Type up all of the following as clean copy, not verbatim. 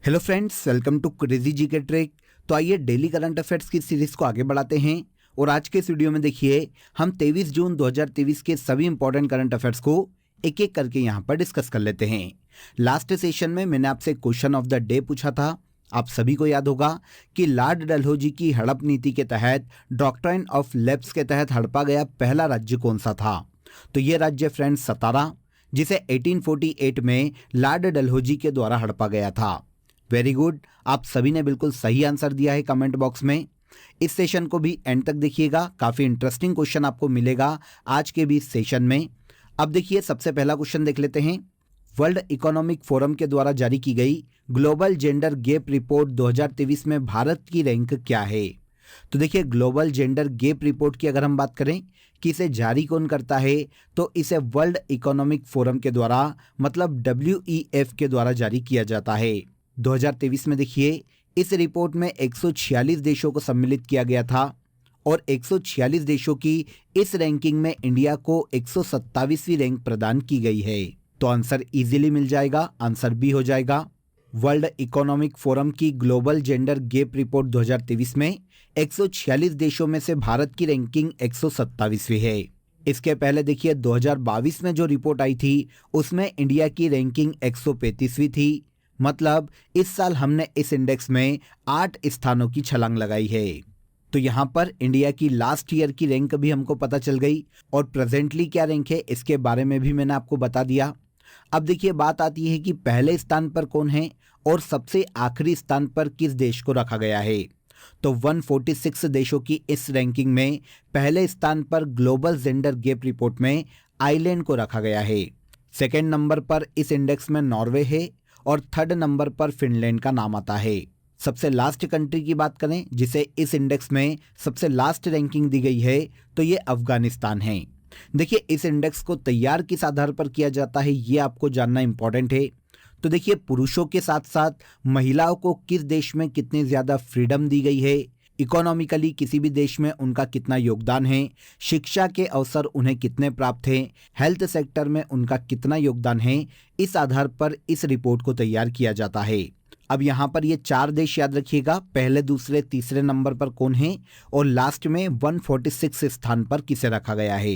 Hello friends, welcome to crazy G K trick. तो आइए daily current affairs की series को आगे बढ़ाते हैं और आज के इस वीडियो में देखिए हम 23 जून 2023 के सभी इंपॉर्टेंट करंट अफेयर्स को एक एक करके यहाँ पर डिस्कस कर लेते हैं। लास्ट सेशन में मैंने आपसे क्वेश्चन ऑफ द डे पूछा था। आप सभी को याद होगा कि लॉर्ड डलहौजी की हड़प नीति के तहत डॉक्ट्राइन ऑफ लैप्स के तहत हड़पा गया पहला राज्य कौन सा था। तो ये राज्य फ्रेंड्स सतारा, जिसे 1848 में लॉर्ड डलहौजी के द्वारा हड़पा गया था। वेरी गुड, आप सभी ने बिल्कुल सही आंसर दिया है कमेंट बॉक्स में। इस सेशन को भी एंड तक देखिएगा, काफी इंटरेस्टिंग क्वेश्चन आपको मिलेगा आज के भी इस सेशन में। अब देखिए सबसे पहला क्वेश्चन देख लेते हैं। वर्ल्ड इकोनॉमिक फोरम के द्वारा जारी की गई ग्लोबल जेंडर गैप रिपोर्ट 2023 में भारत की रैंक क्या है। तो देखिए ग्लोबल जेंडर गैप रिपोर्ट की अगर हम बात करें कि इसे जारी कौन करता है, तो इसे वर्ल्ड इकोनॉमिक फोरम के द्वारा मतलब WEF के द्वारा जारी किया जाता है। 2023 में देखिए इस रिपोर्ट में 146 देशों को सम्मिलित किया गया था और 146 देशों की इस रैंकिंग में इंडिया को 127वीं रैंक प्रदान की गई है। तो आंसर इजीली मिल जाएगा, आंसर बी हो जाएगा। वर्ल्ड इकोनॉमिक फोरम की ग्लोबल जेंडर गैप रिपोर्ट 2023 में 146 देशों में से भारत की रैंकिंग 127वीं है। इसके पहले देखिए 2022 में जो रिपोर्ट आई थी उसमें इंडिया की रैंकिंग 135वीं थी। मतलब इस साल हमने इस इंडेक्स में 8 स्थानों की छलांग लगाई है। तो यहाँ पर इंडिया की लास्ट ईयर की रैंक भी हमको पता चल गई और प्रेजेंटली क्या रैंक है इसके बारे में भी मैंने आपको बता दिया। अब देखिए बात आती है कि पहले स्थान पर कौन है और सबसे आखिरी स्थान पर किस देश को रखा गया है। तो 146 देशों की इस रैंकिंग में पहले स्थान पर ग्लोबल जेंडर गैप रिपोर्ट में आइलैंड को रखा गया है। सेकेंड नंबर पर इस इंडेक्स में नॉर्वे है और थर्ड नंबर पर फिनलैंड का नाम आता है। सबसे लास्ट कंट्री की बात करें जिसे इस इंडेक्स में सबसे लास्ट रैंकिंग दी गई है तो ये अफगानिस्तान है। देखिए इस इंडेक्स को तैयार किस आधार पर किया जाता है ये आपको जानना इंपॉर्टेंट है। तो देखिए पुरुषों के साथ साथ महिलाओं को किस देश में कितनी ज्यादा फ्रीडम दी गई है, इकोनॉमिकली किसी भी देश में उनका कितना योगदान है, शिक्षा के अवसर उन्हें कितने प्राप्त हैं, हेल्थ सेक्टर में उनका कितना योगदान है, इस आधार पर इस रिपोर्ट को तैयार किया जाता है। अब यहाँ पर ये 4 देश याद रखिएगा, पहले दूसरे तीसरे नंबर पर कौन है और लास्ट में 146 स्थान पर किसे रखा गया है।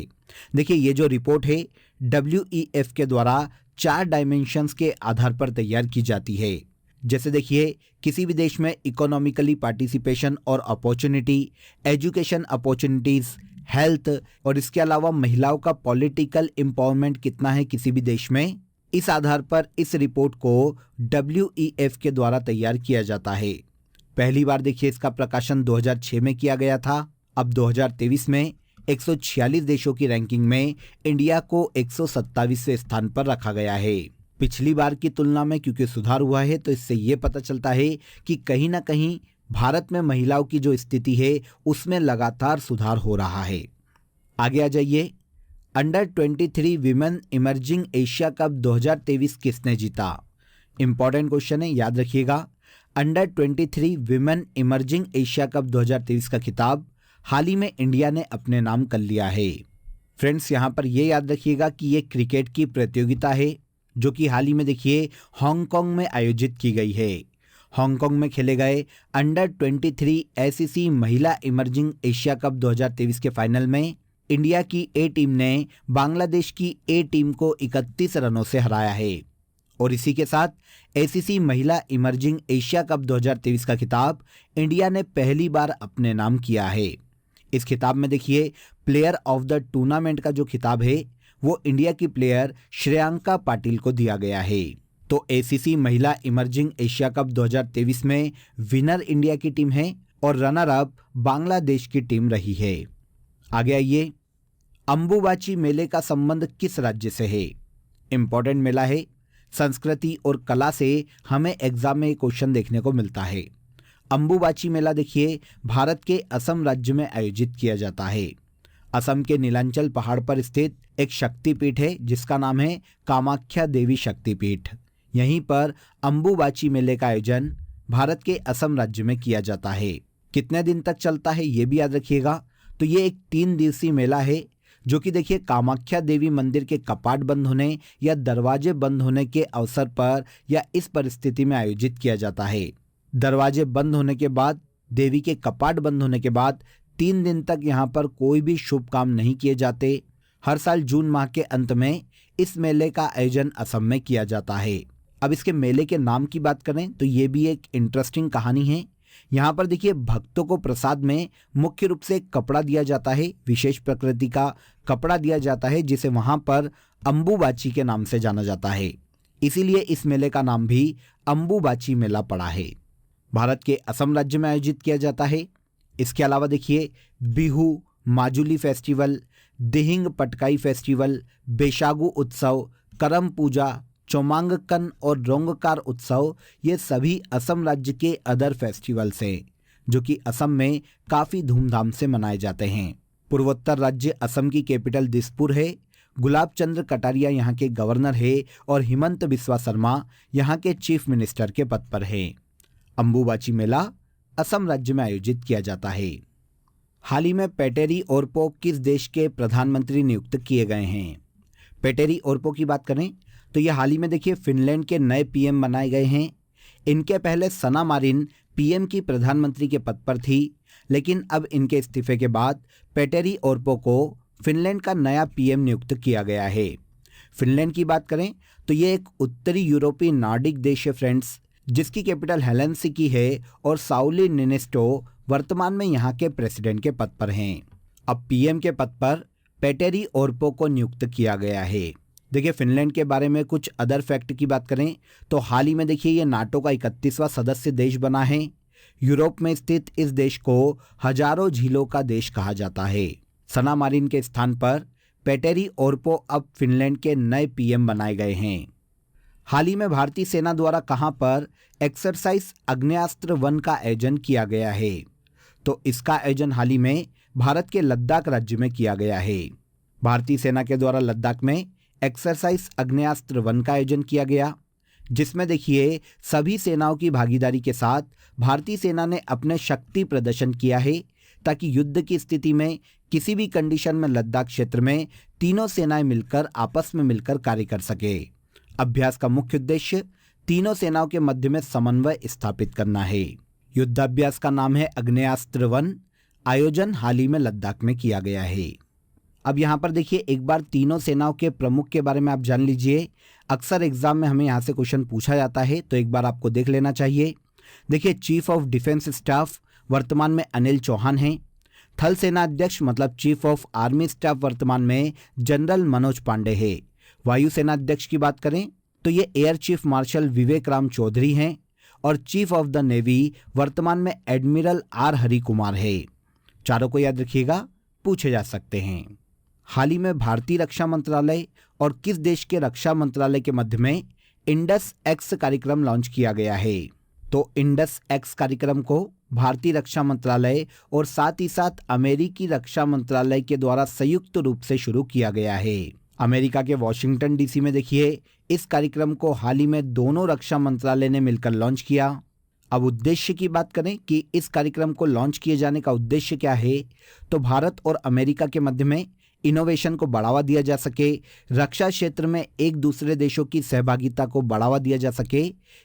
देखिए ये जो रिपोर्ट है WEF के द्वारा 4 डायमेंशंस के आधार पर तैयार की जाती है। जैसे देखिए किसी भी देश में इकोनॉमिकली पार्टिसिपेशन और अपॉर्चुनिटी, एजुकेशन अपॉर्चुनिटीज, हेल्थ और इसके अलावा महिलाओं का पॉलिटिकल एम्पावरमेंट कितना है किसी भी देश में, इस आधार पर इस रिपोर्ट को WEF के द्वारा तैयार किया जाता है। पहली बार देखिए इसका प्रकाशन 2006 में किया गया था। अब 2023 में 146 देशों की रैंकिंग में इंडिया को 127वें स्थान पर रखा गया है। पिछली बार की तुलना में क्योंकि सुधार हुआ है तो इससे ये पता चलता है कि कहीं ना कहीं भारत में महिलाओं की जो स्थिति है उसमें लगातार सुधार हो रहा है। आगे आ जाइए। Under 23 women emerging Asia cup 2023 किसने जीता। इंपॉर्टेंट क्वेश्चन है, याद रखिएगा। Under 23 women emerging Asia cup 2023 का खिताब हाल ही में इंडिया ने अपने नाम कर लिया है। फ्रेंड्स यहाँ पर यह याद रखिएगा कि ये क्रिकेट की प्रतियोगिता है जो कि हाल ही में देखिए हांगकांग में आयोजित की गई है। हांगकांग में खेले गए अंडर 23 ACC महिला इमर्जिंग एशिया कप 2023 के फाइनल में इंडिया की ए टीम ने बांग्लादेश की ए टीम को 31 रनों से हराया है और इसी के साथ ACC महिला इमर्जिंग एशिया कप 2023 का खिताब इंडिया ने पहली बार अपने नाम किया है। इस खिताब में देखिए प्लेयर ऑफ द टूर्नामेंट का जो खिताब है वो इंडिया की प्लेयर श्रेयांका पाटिल को दिया गया है। तो ACC महिला इमर्जिंग एशिया कप 2023 में विनर इंडिया की टीम है और रनर अप बांग्लादेश की टीम रही है। आगे आइए। अंबुबाची मेले का संबंध किस राज्य से है। इंपॉर्टेंट मेला है, संस्कृति और कला से हमें एग्जाम में क्वेश्चन देखने को मिलता है। अंबुबाची मेला देखिए भारत के असम राज्य में आयोजित किया जाता है। असम के नीलांचल पहाड़ पर स्थित एक शक्तिपीठ है जिसका नाम है कामाख्या देवी शक्तिपीठ। यहीं पर अंबुबाची मेले का आयोजन भारत के असम राज्य में किया जाता है। कितने दिन तक चलता है ये भी याद रखिएगा। तो ये एक 3 दिवसीय मेला है जो कि देखिए कामाख्या देवी मंदिर के कपाट बंद होने या दरवाजे बंद होने के अवसर पर या इस परिस्थिति में आयोजित किया जाता है। दरवाजे बंद होने के बाद, देवी के कपाट बंद होने के बाद 3 दिन तक यहाँ पर कोई भी शुभ काम नहीं किए जाते। हर साल जून माह के अंत में इस मेले का आयोजन असम में किया जाता है। अब इसके मेले के नाम की बात करें तो ये भी एक इंटरेस्टिंग कहानी है। यहाँ पर देखिए भक्तों को प्रसाद में मुख्य रूप से एक कपड़ा दिया जाता है, विशेष प्रकृति का कपड़ा दिया जाता है जिसे वहाँ पर अम्बुबाची के नाम से जाना जाता है। इसीलिए इस मेले का नाम भी अम्बुबाची मेला पड़ा है। भारत के असम राज्य में आयोजित किया जाता है। इसके अलावा देखिए बिहू, माजुली फेस्टिवल, दिहिंग पटकाई फेस्टिवल, बेशागु उत्सव, करम पूजा, चोमांगकन और रोंगकार उत्सव, ये सभी असम राज्य के अदर फेस्टिवल्स हैं जो कि असम में काफ़ी धूमधाम से मनाए जाते हैं। पूर्वोत्तर राज्य असम की कैपिटल दिसपुर है। गुलाब चंद्र कटारिया यहाँ के गवर्नर है और हिमंत बिस्वा शर्मा यहाँ के चीफ मिनिस्टर के पद पर है। अम्बुबाची मेला असम राज्य में आयोजित किया जाता है। हाल ही में पेटेरी ओरपो किस देश के प्रधानमंत्री नियुक्त किए गए हैं? पेटेरी ओरपो की बात करें तो ये हाल ही में देखिए फिनलैंड के नए पीएम बनाए गए हैं। इनके पहले सना मारिन पीएम की प्रधानमंत्री के पद पर थी, लेकिन अब इनके इस्तीफे के बाद पेटेरी ओरपो को फिनलैंड का नया पीएम नियुक्त किया गया है। फिनलैंड की बात करें तो ये एक उत्तरी यूरोपीय नॉर्डिक देश है फ्रेंड्स, जिसकी कैपिटल हेलेंसिकी है और साउली निनिस्टो वर्तमान में यहाँ के प्रेसिडेंट के पद पर हैं। अब पीएम के पद पर पेटेरी ओरपो को नियुक्त किया गया है। देखिए फिनलैंड के बारे में कुछ अदर फैक्ट की बात करें तो हाल ही में देखिए ये नाटो का 31वां सदस्य देश बना है। यूरोप में स्थित इस देश को हजारों झीलों का देश कहा जाता है। सना मारिन के स्थान पर पेटेरी ओरपो अब फिनलैंड के नए पीएम बनाए गए हैं। हाल ही में भारतीय सेना द्वारा कहां पर एक्सरसाइज आग्नेयास्त्र 1 का आयोजन किया गया है? तो इसका आयोजन हाल ही में भारत के लद्दाख राज्य में किया गया है। भारतीय सेना के द्वारा लद्दाख में एक्सरसाइज आग्नेयास्त्र 1 का आयोजन किया गया, जिसमें देखिए सभी सेनाओं की भागीदारी के साथ भारतीय सेना ने अपने शक्ति प्रदर्शन किया है ताकि युद्ध की स्थिति में किसी भी कंडीशन में लद्दाख क्षेत्र में तीनों सेनाएं मिलकर आपस में मिलकर कार्य कर सके। अभ्यास का मुख्य उद्देश्य तीनों सेनाओं के मध्य में समन्वय स्थापित करना है। युद्धाभ्यास का नाम है आग्नेयास्त्र 1। आयोजन हाल ही में लद्दाख में किया गया है। अब यहाँ पर देखिए एक बार तीनों सेनाओं के प्रमुख के बारे में आप जान लीजिए। अक्सर एग्जाम में हमें यहाँ से क्वेश्चन पूछा जाता है, तो एक बार आपको देख लेना चाहिए। देखिए चीफ ऑफ डिफेंस स्टाफ वर्तमान में अनिल चौहान हैं। थल सेना अध्यक्ष मतलब चीफ ऑफ आर्मी स्टाफ वर्तमान में जनरल मनोज पांडे है। वायुसेना अध्यक्ष की बात करें तो ये एयर चीफ मार्शल विवेक राम चौधरी हैं और चीफ ऑफ द नेवी वर्तमान में एडमिरल आर हरि कुमार है। चारों को याद रखिएगा, पूछे जा सकते हैं। हाल ही में भारतीय रक्षा मंत्रालय और किस देश के रक्षा मंत्रालय के मध्य में इंडस एक्स कार्यक्रम लॉन्च किया गया है? तो इंडस एक्स कार्यक्रम को भारतीय रक्षा मंत्रालय और साथ ही साथ अमेरिकी रक्षा मंत्रालय के द्वारा संयुक्त रूप से शुरू किया गया है। अमेरिका के वॉशिंगटन डीसी में देखिए इस कार्यक्रम को हाल ही में दोनों रक्षा मंत्रालय ने मिलकर लॉन्च किया। अब उद्देश्य की बात करें कि इस कार्यक्रम को लॉन्च किए जाने का उद्देश्य क्या है, तो भारत और अमेरिका के मध्य में इनोवेशन को बढ़ावा दिया जा सके, रक्षा क्षेत्र में एक दूसरे देशों की सहभागिता को बढ़ावा दिया जा सके,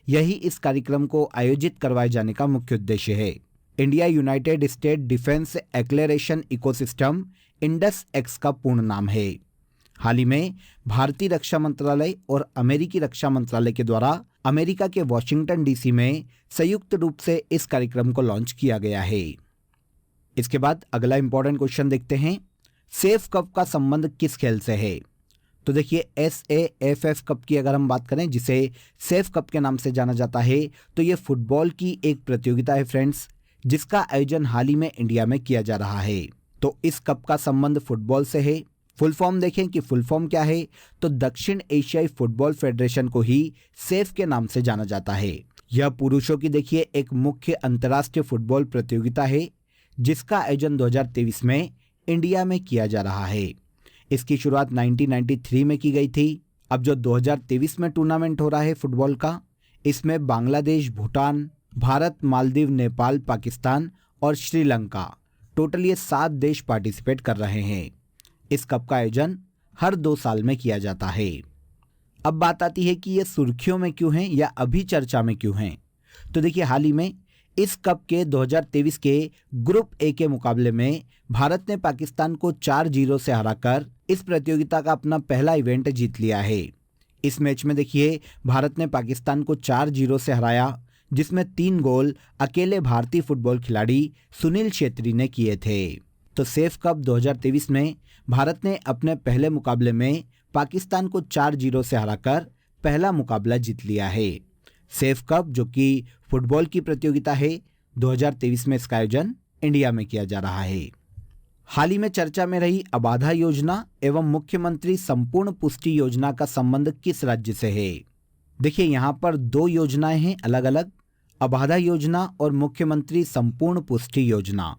यही इस कार्यक्रम को आयोजित करवाए जाने का मुख्य उद्देश्य है। India United State defence acceleration ecosystem Indus X का पूर्ण नाम है। हाल ही में भारतीय रक्षा मंत्रालय और अमेरिकी रक्षा मंत्रालय के द्वारा अमेरिका के वॉशिंगटन डीसी में संयुक्त रूप से इस कार्यक्रम को लॉन्च किया गया है। इसके बाद अगला इंपॉर्टेंट क्वेश्चन देखते हैं, सेफ कप का संबंध किस खेल से है? तो देखिए SAFF कप की अगर हम बात करें, जिसे सेफ कप के नाम से जाना जाता है, तो ये फुटबॉल की एक प्रतियोगिता है फ्रेंड्स, जिसका आयोजन हाल ही में इंडिया में किया जा रहा है। तो इस कप का संबंध फुटबॉल से है। फुल फॉर्म देखें कि फुल फॉर्म क्या है, तो दक्षिण एशियाई फुटबॉल फेडरेशन को ही सेफ के नाम से जाना जाता है। यह पुरुषों की देखिए एक मुख्य अंतर्राष्ट्रीय फुटबॉल प्रतियोगिता है, जिसका आयोजन 2023 में इंडिया में किया जा रहा है। इसकी शुरुआत 1993 में की गई थी। अब जो 2023 में टूर्नामेंट हो रहा है फुटबॉल का, इसमें बांग्लादेश, भूटान, भारत, मालदीव, नेपाल, पाकिस्तान और श्रीलंका, टोटल ये 7 देश पार्टिसिपेट कर रहे हैं। इस कप का आयोजन हर 2 साल में किया जाता है। अब बात आती है कि ये सुर्खियों में क्यों हैं या अभी चर्चा में क्यों हैं। तो देखिए, हाल ही में इस कप के 2023 के ग्रुप ए के मुकाबले में भारत ने पाकिस्तान को 4-0 से हराकर इस प्रतियोगिता का अपना पहला इवेंट जीत लिया है। इस मैच में देखिए, भारत ने पाकिस्तान को 4-0 से हराया, जिसमें 3 गोल अकेले भारतीय फुटबॉल खिलाड़ी सुनील छेत्री ने किए थे। तो सेफ कप 2023 में भारत ने अपने पहले मुकाबले में पाकिस्तान को 4-0 से हराकर पहला मुकाबला जीत लिया है। सेफ कप, जो कि फुटबॉल की प्रतियोगिता है, 2023 में इसका आयोजन इंडिया में किया जा रहा है। हाल ही में चर्चा में रही अबाधा योजना एवं मुख्यमंत्री संपूर्ण पुष्टि योजना का संबंध किस राज्य से है। देखिए, यहाँ पर 2 योजनाएं हैं अलग अलग, अबाधा योजना और मुख्यमंत्री संपूर्ण पुष्टि योजना।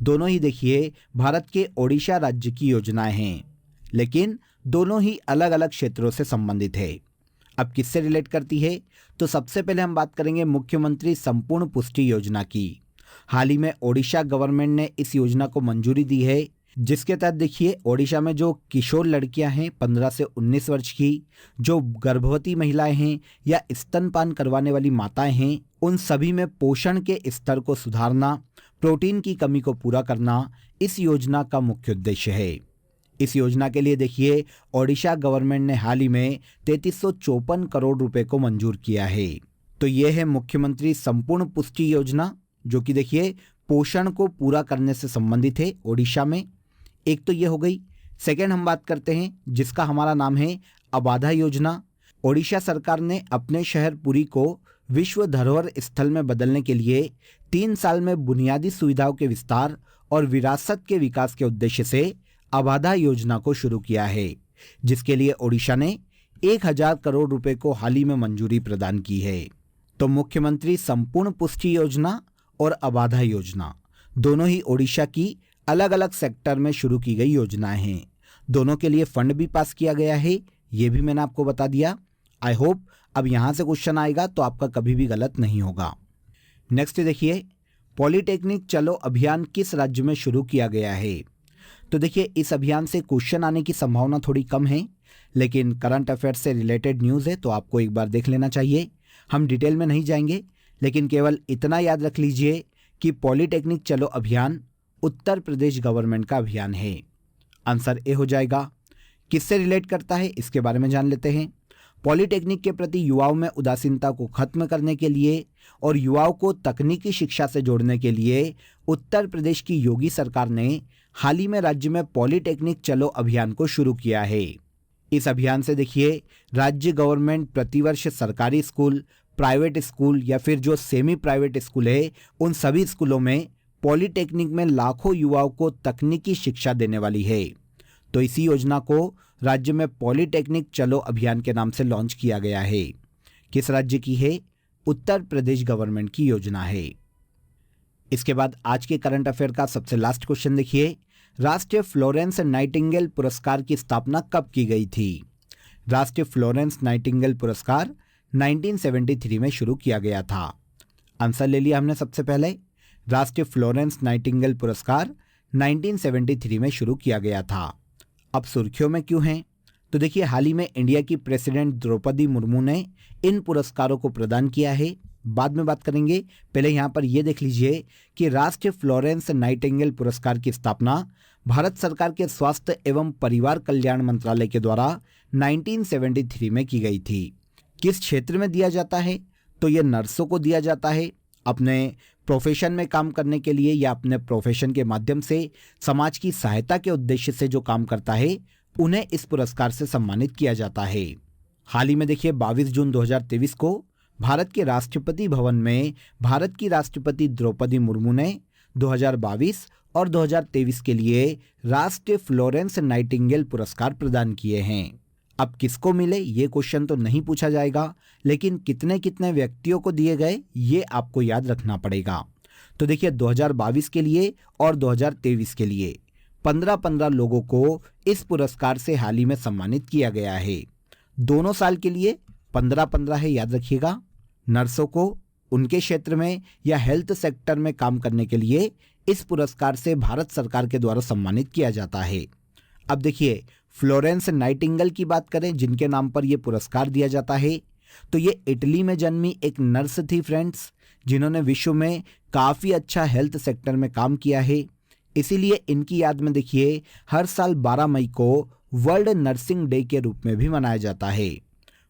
दोनों ही देखिए भारत के ओडिशा राज्य की योजनाएं हैं, लेकिन दोनों ही अलग अलग क्षेत्रों से संबंधित है। अब किससे रिलेट करती है, तो सबसे पहले हम बात करेंगे मुख्यमंत्री संपूर्ण पुष्टि योजना की। हाल ही में ओडिशा गवर्नमेंट ने इस योजना को मंजूरी दी है, जिसके तहत देखिए ओडिशा में जो किशोर लड़कियां हैं 15 से 19 वर्ष की, जो गर्भवती महिलाएं हैं या स्तनपान करवाने वाली माताएं हैं, उन सभी में पोषण के स्तर को सुधारना, प्रोटीन की कमी को पूरा करना इस योजना का मुख्य उद्देश्य है। इस योजना के लिए देखिए ओडिशा गवर्नमेंट ने हाल ही में 3354 करोड़ रुपए को मंजूर किया है। तो ये है मुख्यमंत्री संपूर्ण पुष्टि योजना, जो कि देखिए पोषण को पूरा करने से संबंधित है ओडिशा में। एक तो ये हो गई। सेकेंड हम बात करते हैं जिसका हमारा नाम है अबाधा योजना। ओडिशा सरकार ने अपने शहर पुरी को विश्व धरोहर स्थल में बदलने के लिए 3 साल में बुनियादी सुविधाओं के विस्तार और विरासत के विकास के उद्देश्य से अबाधा योजना को शुरू किया है, जिसके लिए ओडिशा ने 1000 करोड़ रुपए को हाल ही में मंजूरी प्रदान की है। तो मुख्यमंत्री संपूर्ण पुष्टि योजना और अबाधा योजना दोनों ही ओडिशा की अलग अलग सेक्टर में शुरू की गई योजनाएं हैं। दोनों के लिए फंड भी पास किया गया है, ये भी मैंने आपको बता दिया। आई होप अब यहां से क्वेश्चन आएगा तो आपका कभी भी गलत नहीं होगा। नेक्स्ट देखिए, पॉलिटेक्निक चलो अभियान किस राज्य में शुरू किया गया है। तो देखिए, इस अभियान से क्वेश्चन आने की संभावना थोड़ी कम है, लेकिन करंट अफेयर्स से रिलेटेड न्यूज़ है तो आपको एक बार देख लेना चाहिए। हम डिटेल में नहीं जाएंगे, लेकिन केवल इतना याद रख लीजिए कि पॉलिटेक्निक चलो अभियान उत्तर प्रदेश गवर्नमेंट का अभियान है। आंसर ए हो जाएगा। किससे रिलेट करता है इसके बारे में जान लेते हैं। पॉलिटेक्निक के प्रति युवाओं में उदासीनता को खत्म करने के लिए और युवाओं को तकनीकी शिक्षा से जोड़ने के लिए उत्तर प्रदेश की योगी सरकार ने हाल ही में राज्य में पॉलिटेक्निक चलो अभियान को शुरू किया है। इस अभियान से देखिए राज्य गवर्नमेंट प्रतिवर्ष सरकारी स्कूल, प्राइवेट स्कूल या फिर जो सेमी प्राइवेट स्कूल है, उन सभी स्कूलों में पॉलिटेक्निक में लाखों युवाओं को तकनीकी शिक्षा देने वाली है। तो इसी योजना को राज्य में पॉलिटेक्निक चलो अभियान के नाम से लॉन्च किया गया है। किस राज्य की है? उत्तर प्रदेश गवर्नमेंट की योजना है। इसके बाद आज के करंट अफेयर का सबसे लास्ट क्वेश्चन देखिए, राष्ट्रीय फ्लोरेंस नाइटिंगेल पुरस्कार की स्थापना कब की गई थी। राष्ट्रीय फ्लोरेंस नाइटिंगेल पुरस्कार 1973 में शुरू किया गया था। आंसर ले लिया हमने सबसे पहले। राष्ट्रीय फ्लोरेंस नाइटिंगेल पुरस्कार 1973 में शुरू किया गया था। अब सुर्खियों में क्यों हैं? तो देखिए, हाल ही में इंडिया की प्रेसिडेंट द्रौपदी मुर्मू ने इन पुरस्कारों को प्रदान किया है। बाद में बात करेंगे, पहले यहाँ पर यह देख लीजिए कि राष्ट्रीय फ्लोरेंस नाइटिंगेल पुरस्कार की स्थापना भारत सरकार के स्वास्थ्य एवं परिवार कल्याण मंत्रालय के द्वारा 1973 में की गई थी। किस क्षेत्र में दिया जाता है? तो ये नर्सों को दिया जाता है अपने प्रोफेशन में काम करने के लिए या अपने प्रोफेशन के माध्यम से समाज की सहायता के उद्देश्य से जो काम करता है, उन्हें इस पुरस्कार से सम्मानित किया जाता है। हाल ही में देखिए 22 जून 2023 को भारत के राष्ट्रपति भवन में भारत की राष्ट्रपति द्रौपदी मुर्मू ने 2022 और 2023 के लिए राष्ट्रीय फ्लोरेंस नाइटिंगेल पुरस्कार प्रदान किए हैं। अब किसको मिले ये क्वेश्चन तो नहीं पूछा जाएगा, लेकिन कितने कितने व्यक्तियों को दिए गए ये आपको याद रखना पड़ेगा। तो देखिए 2022 के लिए और 2023 के लिए 15-15 लोगों को इस पुरस्कार से हाल ही में सम्मानित किया गया है। दोनों साल के लिए 15-15 है, याद रखिएगा। नर्सों को उनके क्षेत्र में या हेल्थ सेक्टर में काम करने के लिए इस पुरस्कार से भारत सरकार के द्वारा सम्मानित किया जाता है। अब देखिए, फ्लोरेंस नाइटिंगेल की बात करें जिनके नाम पर यह पुरस्कार दिया जाता है, तो ये इटली में जन्मी एक नर्स थी फ्रेंड्स, जिन्होंने विश्व में काफ़ी अच्छा हेल्थ सेक्टर में काम किया है। इसीलिए इनकी याद में देखिए हर साल 12 मई को वर्ल्ड नर्सिंग डे के रूप में भी मनाया जाता है।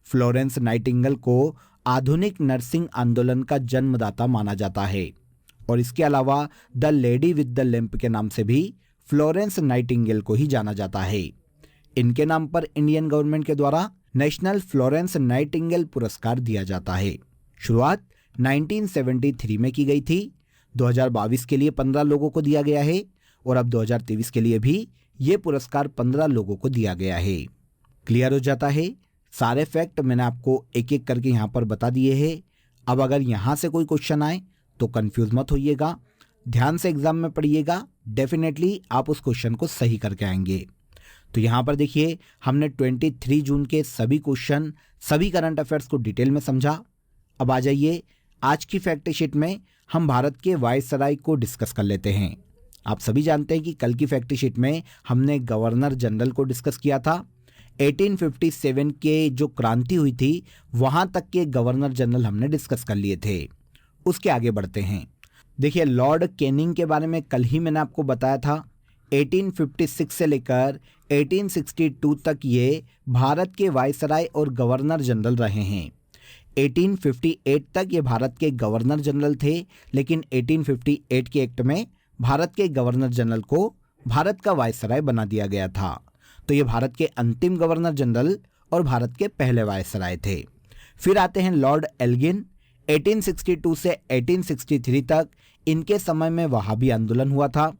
फ्लोरेंस नाइटिंगेल को आधुनिक नर्सिंग आंदोलन का जन्मदाता माना जाता है और इसके अलावा the lady with the lamp के नाम से भी फ्लोरेंस नाइटिंगेल को ही जाना जाता है। इनके नाम पर इंडियन गवर्नमेंट के द्वारा नेशनल फ्लोरेंस नाइटिंगेल पुरस्कार दिया जाता है। शुरुआत 1973 में की गई थी। 2022 के लिए 15 लोगों को दिया गया है और अब 2023 के लिए भी ये पुरस्कार 15 लोगों को दिया गया है। क्लियर हो जाता है? सारे फैक्ट मैंने आपको एक एक करके यहाँ पर बता दिए हैं। अब अगर यहाँ से कोई क्वेश्चन आए तो कंफ्यूज मत होइएगा, ध्यान से एग्जाम में पढ़िएगा, डेफिनेटली आप उस क्वेश्चन को सही करके आएंगे। तो यहाँ पर देखिए हमने 23 जून के सभी क्वेश्चन, सभी करंट अफेयर्स को डिटेल में समझा। अब आ जाइए आज की फैक्ट शीट में हम भारत के वायसराय को डिस्कस कर लेते हैं। आप सभी जानते हैं कि कल की फैक्ट शीट में हमने गवर्नर जनरल को डिस्कस किया था। 1857 के जो क्रांति हुई थी वहां तक के गवर्नर जनरल हमने डिस्कस कर लिए थे। उसके आगे बढ़ते हैं। देखिए लॉर्ड कैनिंग के बारे में कल ही मैंने आपको बताया था। 1856 से लेकर 1862 तक ये भारत के वायसराय और गवर्नर जनरल रहे हैं। 1858 तक ये भारत के गवर्नर जनरल थे, लेकिन 1858 के एक्ट में भारत के गवर्नर जनरल को भारत का वायसराय बना दिया गया था। तो ये भारत के अंतिम गवर्नर जनरल और भारत के पहले वायसराय थे। फिर आते हैं लॉर्ड एल्गिन। 1862 से 1863 तक इनके समय में वहाबी आंदोलन हुआ था।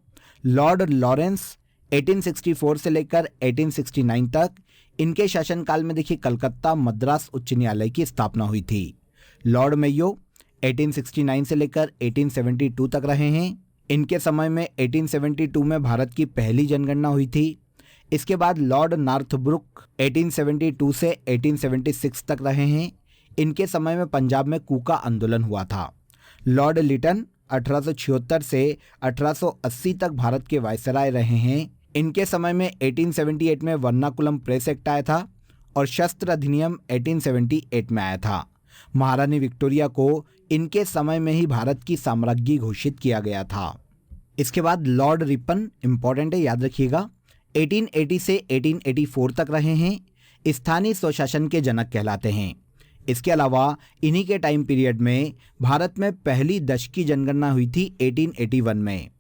लॉर्ड लॉरेंस 1864 से लेकर 1869 तक इनके शासनकाल में देखिए कलकत्ता मद्रास उच्च न्यायालय की स्थापना हुई थी। लॉर्ड मेयो 1869 से लेकर 1872 तक रहे हैं। इनके समय में 1872 में भारत की पहली जनगणना हुई थी। इसके बाद लॉर्ड नॉर्थब्रुक 1872 से 1876 तक रहे हैं। इनके समय में पंजाब में कूका आंदोलन हुआ था। लॉर्ड लिटन 1876 से 1880 तक भारत के वायसराय रहे हैं। इनके समय में 1878 में वर्नाकुलम प्रेस एक्ट आया था और शस्त्र अधिनियम 1878 में आया था। महारानी विक्टोरिया को इनके समय में ही भारत की साम्राज्ञी घोषित किया गया था। इसके बाद लॉर्ड रिपन इंपॉर्टेंट है, याद रखिएगा, 1880 से 1884 तक रहे हैं। स्थानीय स्वशासन के जनक कहलाते हैं। इसके अलावा इन्हीं के टाइम पीरियड में भारत में पहली दशकी जनगणना हुई थी 1881 में।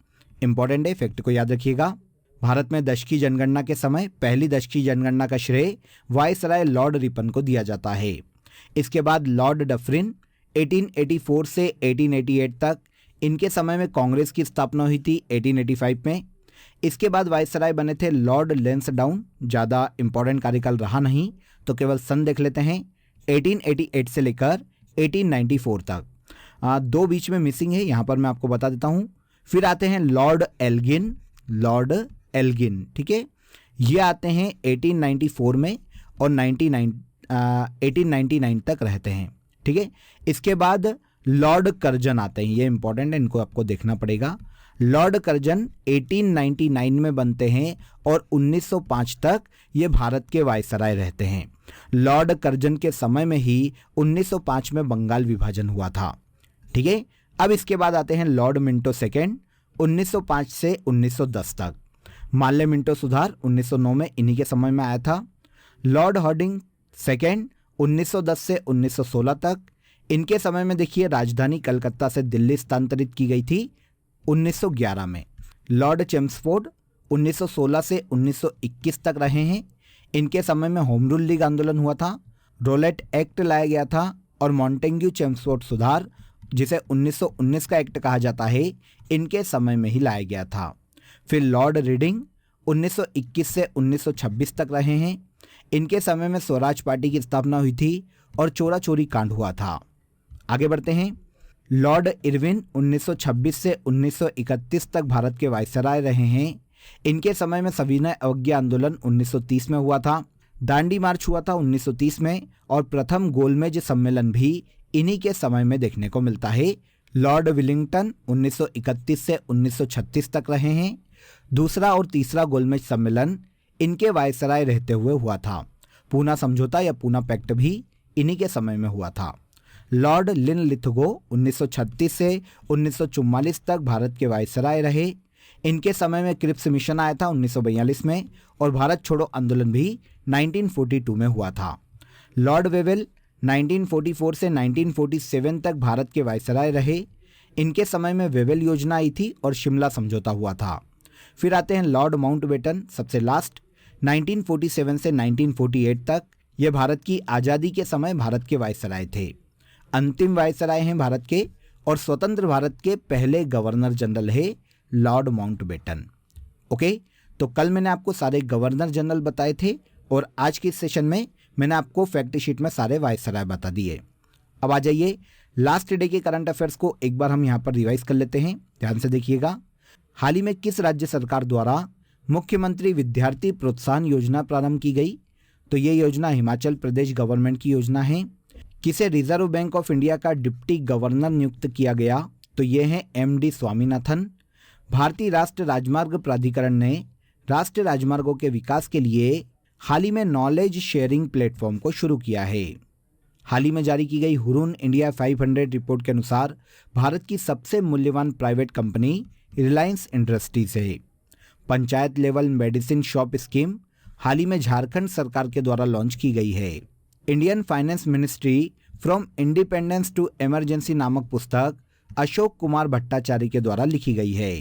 इंपॉर्टेंट है, फैक्ट को याद रखिएगा। भारत में दशकी जनगणना के समय पहली दशकी जनगणना का श्रेय वायसराय लॉर्ड रिपन को दिया जाता है। इसके बाद लॉर्ड डफरिन 1884 से 1888 तक, इनके समय में कांग्रेस की स्थापना हुई थी 1885 में। इसके बाद वायसराय बने थे लॉर्ड लैंसडाउन। ज़्यादा इंपॉर्टेंट कार्यकाल रहा नहीं, तो केवल सन देख लेते हैं। 1888 से लेकर 1894 तक। दो बीच में मिसिंग है, यहाँ पर मैं आपको बता देता हूँ। फिर आते हैं लॉर्ड एल्गिन। लॉर्ड एल्गिन, ठीक है, ये आते हैं 1894 में और 1899 तक रहते हैं, ठीक है। इसके बाद लॉर्ड कर्जन आते हैं, ये इंपॉर्टेंट है, इनको आपको देखना पड़ेगा। लॉर्ड कर्जन 1899 में बनते हैं और 1905 तक ये भारत के वायसराय रहते हैं। लॉर्ड कर्जन के समय में ही 1905 में बंगाल विभाजन हुआ था, ठीक है। अब इसके बाद आते हैं लॉर्ड मिंटो सेकेंड 1905 से 1910 तक। माल्य मिंटो सुधार 1909 में इन्हीं के समय में आया था। लॉर्ड हार्डिंग सेकेंड 1910 से 1916 तक। इनके समय में देखिए राजधानी कलकत्ता से दिल्ली स्थानांतरित की गई थी 1911 में। लॉर्ड चेम्सफोर्ड 1916 से 1921 तक रहे हैं। इनके समय में होम रूल लीग आंदोलन हुआ था, रोलेट एक्ट लाया गया था और मॉन्टेग्यू चेम्सफोर्ड सुधार, जिसे 1919 का एक्ट कहा जाता है, इनके समय में ही लाया गया था। फिर लॉर्ड रीडिंग 1921 से 1926 तक रहे हैं। इनके समय में स्वराज पार्टी की स्थापना हुई थी और चोरा चोरी कांड हुआ था। आगे बढ़ते हैं। लॉर्ड इरविन 1926 से 1931 तक भारत के वायसराय रहे हैं। इनके समय में सविनय अवज्ञा आंदोलन 1930 में हुआ था। दांडी मार्च हुआ था 1930 में और प्रथम गोलमेज सम्मेलन भी इन्हीं के समय में देखने को मिलता है। लॉर्ड विलिंगटन 1931 से 1936 तक रहे हैं। दूसरा और तीसरा गोलमेज सम्मेलन इनके वायसराय रहते हुए हुआ था। पूना समझौता या पूना पैक्ट भी इन्हीं के समय में हुआ था। लॉर्ड लिनलिथगो 1936 से 1944 तक भारत के वायसराय रहे। इनके समय में क्रिप्स मिशन आया था 1942 में, और भारत छोड़ो आंदोलन भी 1942 में हुआ था। लॉर्ड वेवेल 1944 से 1947 तक भारत के वायसराय रहे। इनके समय में वेवेल योजना आई थी और शिमला समझौता हुआ था। फिर आते हैं लॉर्ड माउंटबेटन, सबसे लास्ट, 1947 से 1948 तक। ये भारत की आज़ादी के समय भारत के वायसराय थे। अंतिम वायसराय हैं भारत के, और स्वतंत्र भारत के पहले गवर्नर जनरल है लॉर्ड माउंटबेटन। ओके, तो कल मैंने आपको सारे गवर्नर जनरल बताए थे, और आज के सेशन में मैंने आपको फैक्ट शीट में सारे वायसराय बता दिए। अब आ जाइए लास्ट डे के करंट अफेयर्स को एक बार हम यहाँ पर रिवाइज कर लेते हैं। ध्यान से देखिएगा। हाल ही में किस राज्य सरकार द्वारा मुख्यमंत्री विद्यार्थी प्रोत्साहन योजना प्रारंभ की गई? तो ये योजना हिमाचल प्रदेश गवर्नमेंट की योजना है। किसे रिजर्व बैंक ऑफ इंडिया का डिप्टी गवर्नर नियुक्त किया गया? तो ये हैं MD स्वामीनाथन। भारतीय राष्ट्रीय राजमार्ग प्राधिकरण ने राष्ट्रीय राजमार्गों के विकास के लिए हाल ही में नॉलेज शेयरिंग प्लेटफॉर्म को शुरू किया है। हाल ही में जारी की गई हुरून इंडिया 500 रिपोर्ट के अनुसार भारत की सबसे मूल्यवान प्राइवेट कंपनी रिलायंस इंडस्ट्रीज है। Panchayat level medicine shop scheme हाल ही में झारखंड सरकार के द्वारा लॉन्च की गई है। Indian finance ministry from independence to emergency नामक पुस्तक अशोक कुमार भट्टाचार्य के द्वारा लिखी गई है।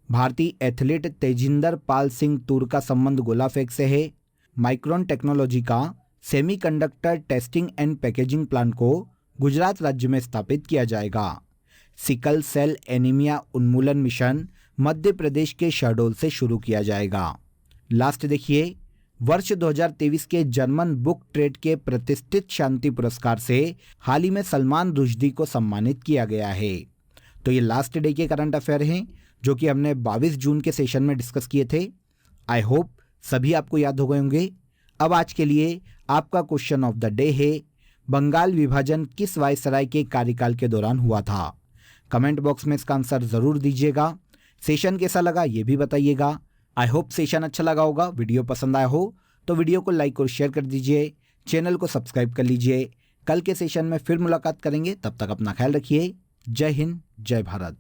भारतीय एथलीट तेजिंदर पाल सिंह तूर का संबंध गोला फेंक से है। माइक्रोन टेक्नोलॉजी का semiconductor testing and packaging plant को गुजरात राज्य में स्थापित किया जाएगा। सिकल सेल एनीमिया उन्मूलन मिशन मध्य प्रदेश के शहडोल से शुरू किया जाएगा। लास्ट देखिए, वर्ष 2023 के जर्मन बुक ट्रेड के प्रतिष्ठित शांति पुरस्कार से हाल ही में सलमान रुश्दी को सम्मानित किया गया है। तो ये लास्ट डे के करंट अफेयर हैं जो कि हमने 22 जून के सेशन में डिस्कस किए थे। आई होप सभी आपको याद हो गए होंगे। अब आज के लिए आपका क्वेश्चन ऑफ द डे है, बंगाल विभाजन किस वायसराय के कार्यकाल के दौरान हुआ था? कमेंट बॉक्स में इसका आंसर जरूर दीजिएगा। सेशन कैसा लगा ये भी बताइएगा। आई होप सेशन अच्छा लगा होगा। वीडियो पसंद आया हो तो वीडियो को लाइक और शेयर कर दीजिए। चैनल को सब्सक्राइब कर लीजिए। कल के सेशन में फिर मुलाकात करेंगे, तब तक अपना ख्याल रखिए। जय हिंद, जय भारत।